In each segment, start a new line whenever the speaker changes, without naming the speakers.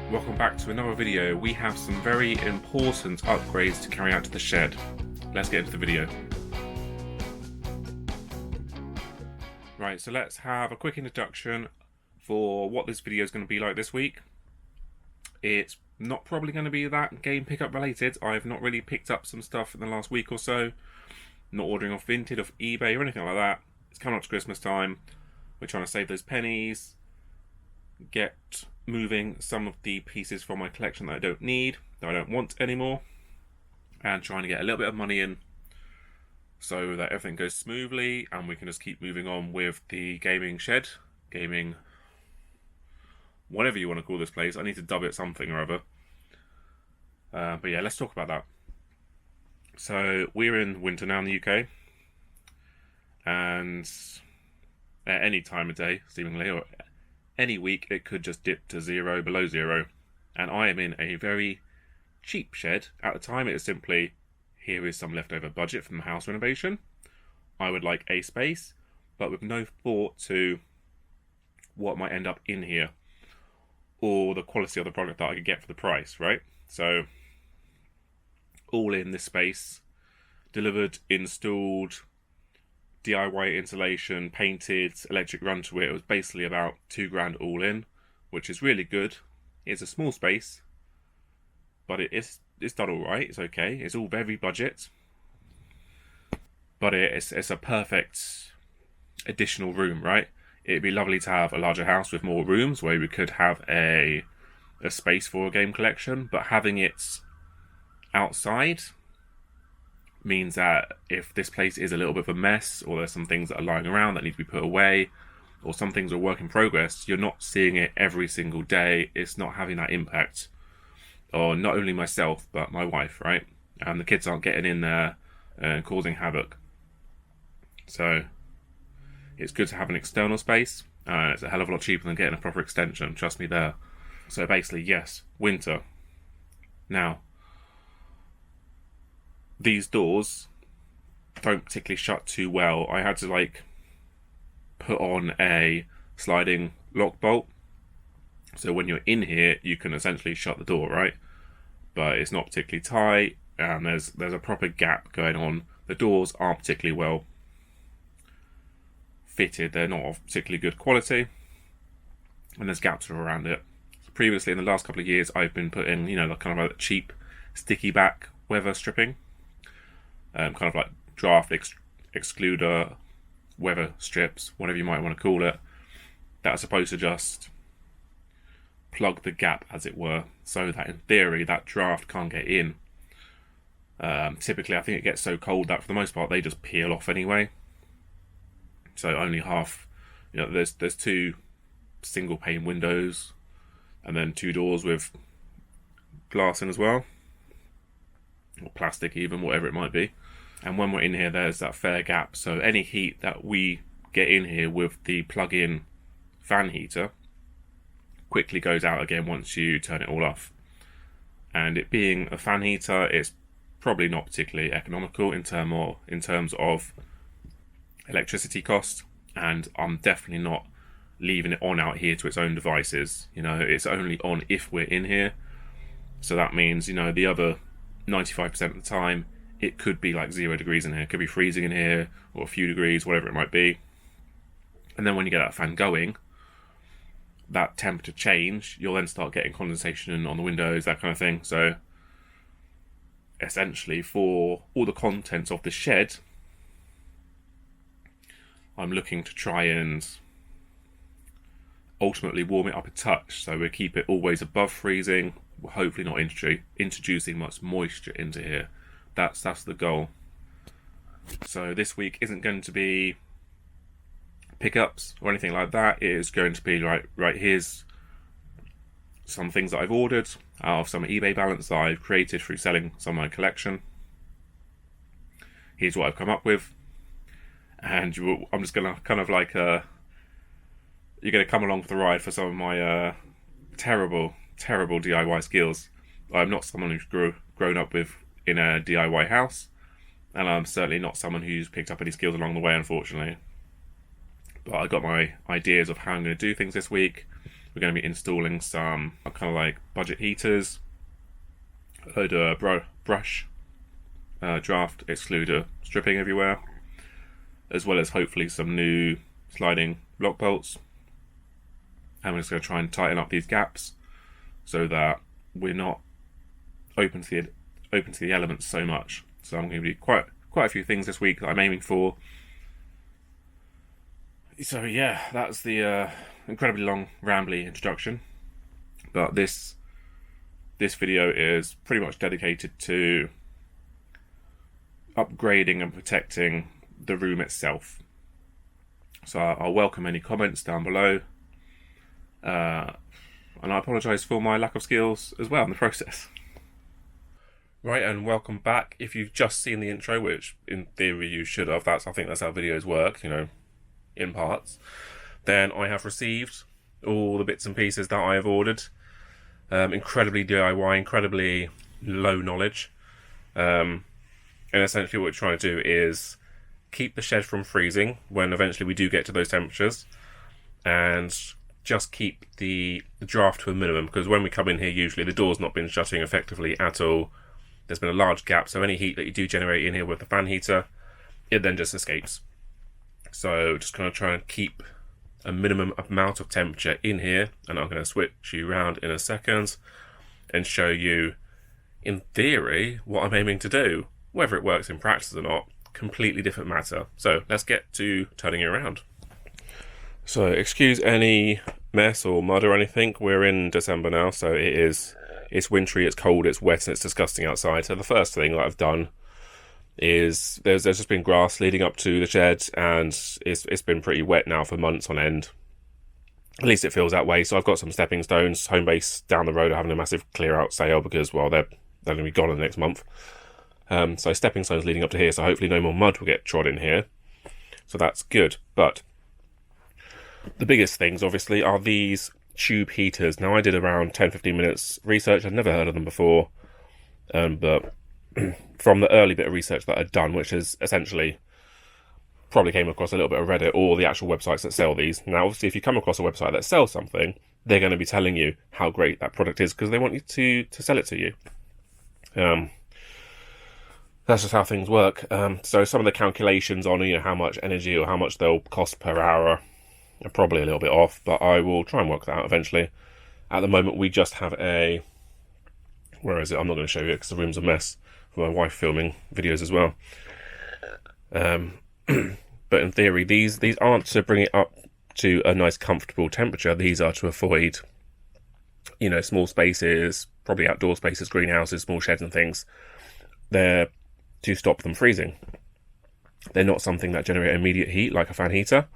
Welcome back to another video. We have some very important upgrades to carry out to the shed. Let's get into the video. Right, so let's have a quick introduction for what this video is going to be like this week. It's not probably going to be that game pickup related. I've not really picked up some stuff in the last week or so. Not ordering off Vinted, off eBay or anything like that. It's coming up to Christmas time. We're trying to save those pennies. Get moving some of the pieces from my collection that I don't need, that I don't want anymore, and trying to get a little bit of money in so that everything goes smoothly and we can just keep moving on with the gaming shed, gaming, whatever you want to call this place. I need to dub it something or other. But yeah, let's talk about that. So we're in winter now in the UK, and at any time of day, seemingly, or any week, it could just dip to zero, below zero. And I am in a very cheap shed. At the time, it was simply, here is some leftover budget from the house renovation. I would like a space, but with no thought to what might end up in here, or the quality of the product that I could get for the price, right? So, all in this space, delivered, installed, DIY installation, painted, electric run to it. It was basically about £2,000 all in, which is really good. It's a small space, but it's done all right. It's okay. It's all very budget, but it's a perfect additional room, right? It'd be lovely to have a larger house with more rooms where we could have a space for a game collection, but having it outside means that if this place is a little bit of a mess, or there's some things that are lying around that need to be put away, or some things are a work in progress, you're not seeing it every single day. It's not having that impact on not only myself but my wife, right? And the kids aren't getting in there and causing havoc. So it's good to have an external space. It's a hell of a lot cheaper than getting a proper extension, trust me there. So basically, yes, winter. Now, these doors don't particularly shut too well. I had to put on a sliding lock bolt, so when you're in here you can essentially shut the door, right? But it's not particularly tight, and there's a proper gap going on. The doors aren't particularly well fitted. They're not of particularly good quality, and there's gaps around it. So previously, in the last couple of years, I've been putting kind of like cheap sticky back weather stripping. Kind of like draft excluder, weather strips, whatever you might want to call it, that are supposed to just plug the gap, as it were, so that in theory that draft can't get in. Typically, I think it gets so cold that for the most part they just peel off anyway. So only half, there's two single pane windows, and then two doors with glass in as well, or plastic even, whatever it might be. And when we're in here, there's that fair gap, so any heat that we get in here with the plug-in fan heater quickly goes out again once you turn it all off. And it being a fan heater, it's probably not particularly economical in terms of electricity cost, and I'm definitely not leaving it on out here to its own devices. It's only on if we're in here, so that means the other 95% of the time it could be like 0 degrees in here, it could be freezing in here, or a few degrees, whatever it might be. And then when you get that fan going, that temperature change, you'll then start getting condensation on the windows, that kind of thing. So essentially, for all the contents of the shed, I'm looking to try and ultimately warm it up a touch, so we keep it always above freezing. We're hopefully not introducing much moisture into here. That's the goal. So this week isn't going to be pickups or anything like that. It is going to be right, here's some things that I've ordered out of some eBay balance that I've created through selling some of my collection. Here's what I've come up with. And I'm just going to kind of you're going to come along for the ride for some of my terrible DIY skills. I'm not someone who's grown up in a DIY house, and I'm certainly not someone who's picked up any skills along the way, unfortunately. But I got my ideas of how I'm going to do things this week. We're going to be installing some kind of like budget heaters, a load of brush, draft excluder stripping everywhere, as well as hopefully some new sliding block bolts. And we're just going to try and tighten up these gaps so that we're not open to the elements so much. So I'm going to do quite a few things this week that I'm aiming for. So yeah, that's the incredibly long, rambly introduction. But this video is pretty much dedicated to upgrading and protecting the room itself. So I'll welcome any comments down below. And I apologise for my lack of skills as well in the process. Right, and welcome back. If you've just seen the intro, which in theory you should have, I think that's how videos work, in parts, then I have received all the bits and pieces that I have ordered. Incredibly DIY, incredibly low knowledge. And essentially what we're trying to do is keep the shed from freezing when eventually we do get to those temperatures, and just keep the draft to a minimum, because when we come in here, usually the door's not been shutting effectively at all. There's been a large gap, so any heat that you do generate in here with the fan heater, it then just escapes. So just kind of try and keep a minimum amount of temperature in here, and I'm going to switch you around in a second and show you, in theory, what I'm aiming to do. Whether it works in practice or not, completely different matter. So let's get to turning it around. So excuse any mess or mud or anything. We're in December now, so it's wintry, it's cold, it's wet, and it's disgusting outside. So the first thing that I've done is there's just been grass leading up to the shed, and it's been pretty wet now for months on end. At least it feels that way. So I've got some stepping stones. Homebase down the road are having a massive clear out sale because, well, they're going to be gone in the next month. So stepping stones leading up to here, so hopefully no more mud will get trod in here. So that's good. But the biggest things, obviously, are these tube heaters. Now, I did around 10-15 minutes research. I'd never heard of them before. But from the early bit of research that I'd done, which is essentially probably came across a little bit of Reddit or the actual websites that sell these. Now, obviously, if you come across a website that sells something, they're going to be telling you how great that product is because they want you to sell it to you. That's just how things work. So some of the calculations on how much energy or how much they'll cost per hour are probably a little bit off, but I will try and work that out eventually. At the moment, we just have a... Where is it? I'm not going to show you it because the room's a mess for my wife filming videos as well. But in theory, these aren't to bring it up to a nice comfortable temperature. These are to avoid, small spaces, probably outdoor spaces, greenhouses, small sheds and things. They're to stop them freezing. They're not something that generate immediate heat like a fan heater.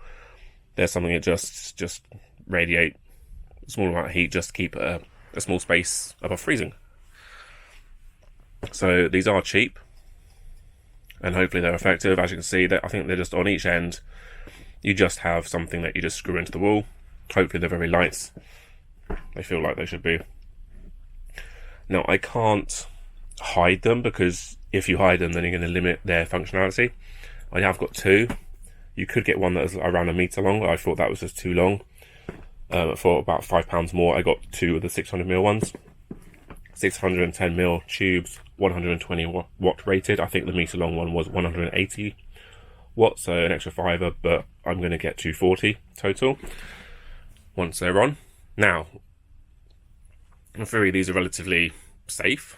They're something that just radiate a small amount of heat just to keep a small space above freezing. So these are cheap, and hopefully they're effective. As you can see, I think they're just on each end. You just have something that you just screw into the wall. Hopefully they're very light. They feel like they should be. Now, I can't hide them because if you hide them, then you're going to limit their functionality. I have got two. You could get one that is around a metre long. I thought that was just too long. For about £5 more, I got two of the 600ml ones. 610ml tubes, 120 watt rated. I think the metre long one was 180 watts, so an extra fiver, but I'm going to get 240 total once they're on. Now, in theory, these are relatively safe.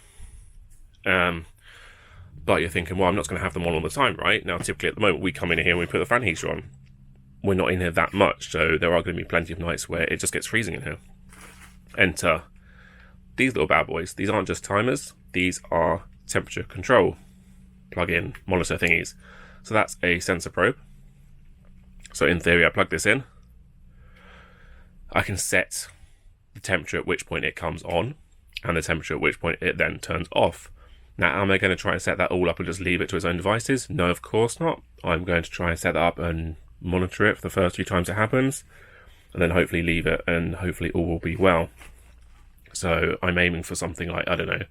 But you're thinking, well, I'm not going to have them on all the time, right? Now, typically at the moment, we come in here and we put the fan heater on. We're not in here that much, so there are going to be plenty of nights where it just gets freezing in here. Enter these little bad boys. These aren't just timers. These are temperature control plug-in monitor thingies. So that's a sensor probe. So in theory, I plug this in. I can set the temperature at which point it comes on and the temperature at which point it then turns off. Now, am I going to try and set that all up and just leave it to its own devices? No, of course not. I'm going to try and set that up and monitor it for the first few times it happens, and then hopefully leave it, and hopefully all will be well. So I'm aiming for something like, I don't know,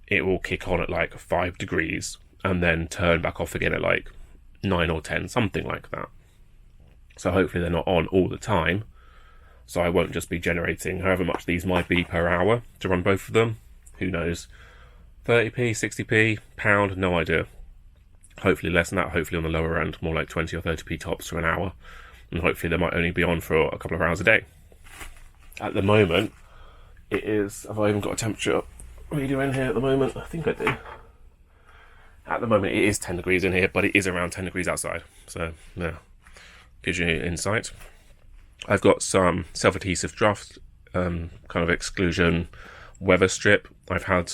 it will kick on at like 5 degrees and then turn back off again at like 9 or 10, something like that. So hopefully they're not on all the time, So I won't just be generating however much these might be per hour to run both of them. Who knows? 30p, 60p, pound, no idea. Hopefully less than that, hopefully on the lower end, more like 20 or 30p tops for an hour. And hopefully they might only be on for a couple of hours a day. At the moment, it is... Have I even got a temperature reader in here at the moment? I think I do. At the moment, it is 10 degrees in here, but it is around 10 degrees outside. So, yeah, gives you insight. I've got some self-adhesive draft kind of exclusion weather strip. I've had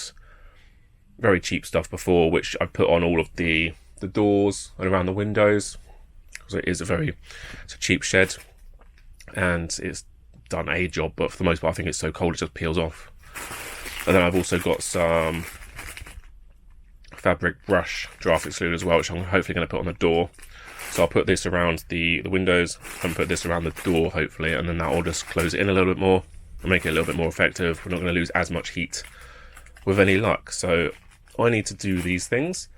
very cheap stuff before, which I've put on all of the doors and around the windows. So it's a cheap shed, and it's done a job, but for the most part I think it's so cold it just peels off. And then I've also got some fabric brush draft excluder as well, which I'm hopefully going to put on the door. So I'll put this around the windows and put this around the door hopefully, and then that will just close it in a little bit more and make it a little bit more effective. We're not going to lose as much heat with any luck. So I need to do these things.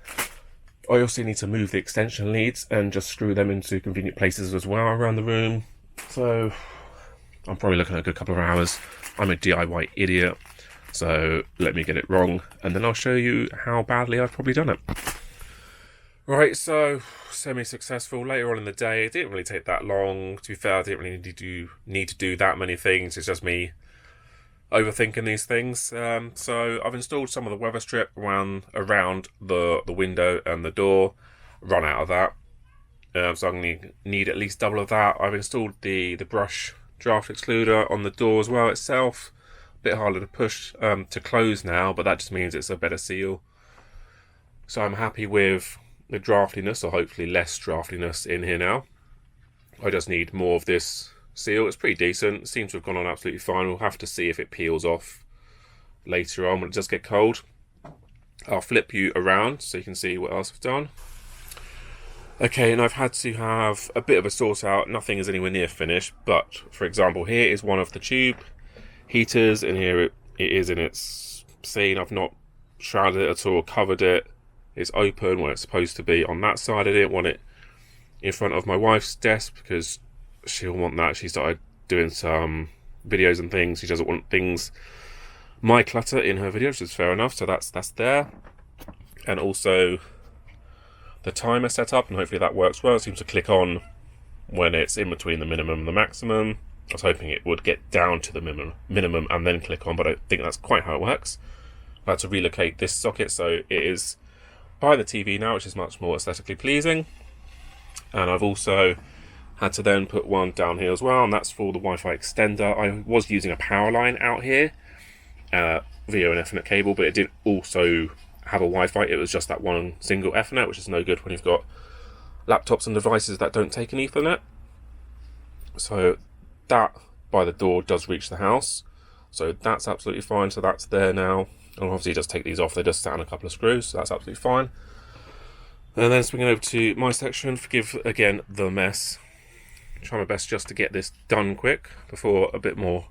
I also need to move the extension leads and just screw them into convenient places as well around the room. So I'm probably looking at a good couple of hours. I'm a DIY idiot, so let me get it wrong, and then I'll show you how badly I've probably done it. Right, so semi-successful. Later on in the day, it didn't really take that long. To be fair, I didn't really need to do that many things. It's just me overthinking these things. So I've installed some of the weather strip around the window and the door. Run out of that. So I'm going to need at least double of that. I've installed the brush draft excluder on the door as well itself. A bit harder to push to close now, but that just means it's a better seal. So I'm happy with the draftiness, or hopefully less draftiness in here now. I just need more of this seal. It's pretty decent. It seems to have gone on absolutely fine. We'll have to see if it peels off later on when it does get cold. I'll flip you around so you can see what else I've done. Okay, and I've had to have a bit of a sort out. Nothing is anywhere near finished, but for example, here is one of the tube heaters, and here it is in its scene. I've not shrouded it at all, covered it. It's open where it's supposed to be on that side. I didn't want it in front of my wife's desk because she'll want that. She started doing some videos and things. She doesn't want my clutter in her videos, which is fair enough. So that's there. And also the timer set up, and hopefully that works well. It seems to click on when it's in between the minimum and the maximum. I was hoping it would get down to the minimum and then click on, but I don't think that's quite how it works. I had to relocate this socket, so it is by the TV now, which is much more aesthetically pleasing. And I've also had to then put one down here as well, and that's for the Wi-Fi extender. I was using a power line out here via an Ethernet cable, but it didn't also have a Wi-Fi. It was just that one single Ethernet, which is no good when you've got laptops and devices that don't take an Ethernet. So that by the door does reach the house, so that's absolutely fine. So that's there now. And obviously just take these off, they just sat on a couple of screws, so that's absolutely fine. And then swinging over to my section, forgive again the mess. Try my best just to get this done quick before a bit more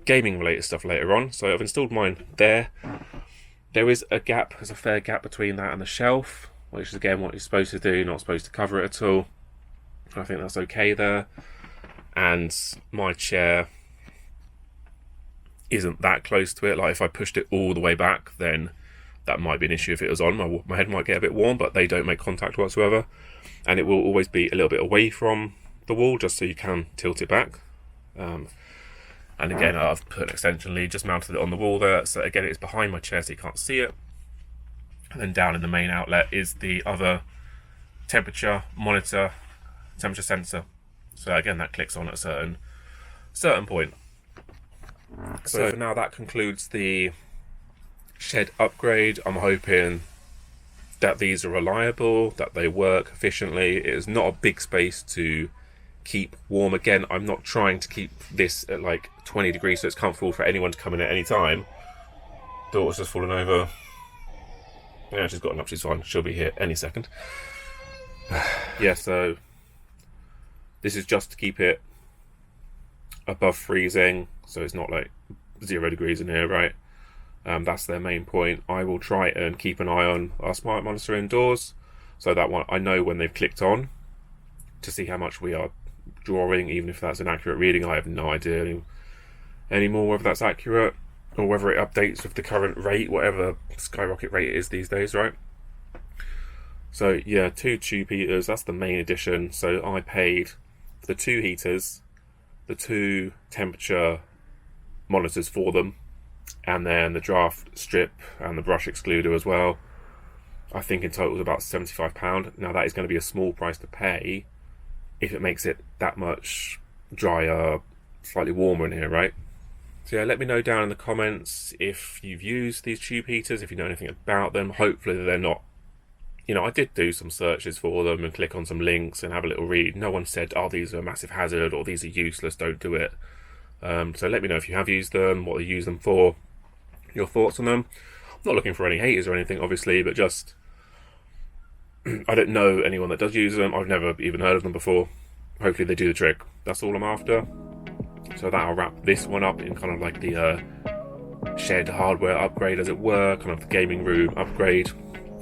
gaming related stuff later on. So I've installed mine there. There is a gap, there's a fair gap between that and the shelf, which is again what you're supposed to do, not supposed to cover it at all. I think that's okay there. And my chair isn't that close to it. Like if I pushed it all the way back, then that might be an issue if it was on. My head might get a bit warm, but they don't make contact whatsoever. And it will always be a little bit away from the wall, just so you can tilt it back. And again, I've put an extension lead, just mounted it on the wall there. So again, it's behind my chair, so you can't see it. And then down in the main outlet is the other temperature monitor, temperature sensor. So again, that clicks on at a certain point. So for now, that concludes the shed upgrade. I'm hoping that these are reliable, that they work efficiently. It is not a big space to keep warm. Again, I'm not trying to keep this at like 20 degrees so it's comfortable for anyone to come in at any time. Daughter's just fallen over. Yeah, she's gotten up, she's fine. She'll be here any second. Yeah, so this is just to keep it above freezing, so it's not like 0 degrees in here, right? That's their main point. I will try and keep an eye on our smart monitor indoors, so that one I know when they've clicked on to see how much we are drawing, even if that's an accurate reading. I have no idea anymore whether that's accurate or whether it updates with the current rate, whatever skyrocket rate it is these days, right? So yeah, 2 tube heaters, that's the main addition. So I paid for the 2 heaters, the 2 temperature monitors for them, and then the draft strip and the brush excluder as well. I think in total it was about £75. Now that is going to be a small price to pay if it makes it that much drier, slightly warmer in here, right? So yeah, let me know down in the comments if you've used these tube heaters, if you know anything about them. Hopefully they're not, I did do some searches for them and click on some links and have a little read. No one said, oh, these are a massive hazard or these are useless, don't do it. So let me know if you have used them, what you use them for, your thoughts on them. I'm not looking for any haters or anything, obviously, but just I don't know anyone that does use them. I've never even heard of them before. Hopefully they do the trick. That's all I'm after. So that'll wrap this one up in kind of like the shed hardware upgrade, as it were, kind of the gaming room upgrade.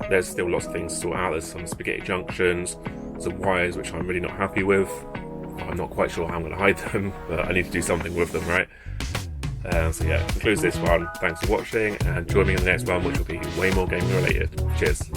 There's still lots of things to sort out. There's some spaghetti junctions, some wires which I'm really not happy with. I'm not quite sure how I'm going to hide them, but I need to do something with them, right? So yeah, concludes this one. Thanks for watching, and join me in the next one, which will be way more gaming related. Cheers.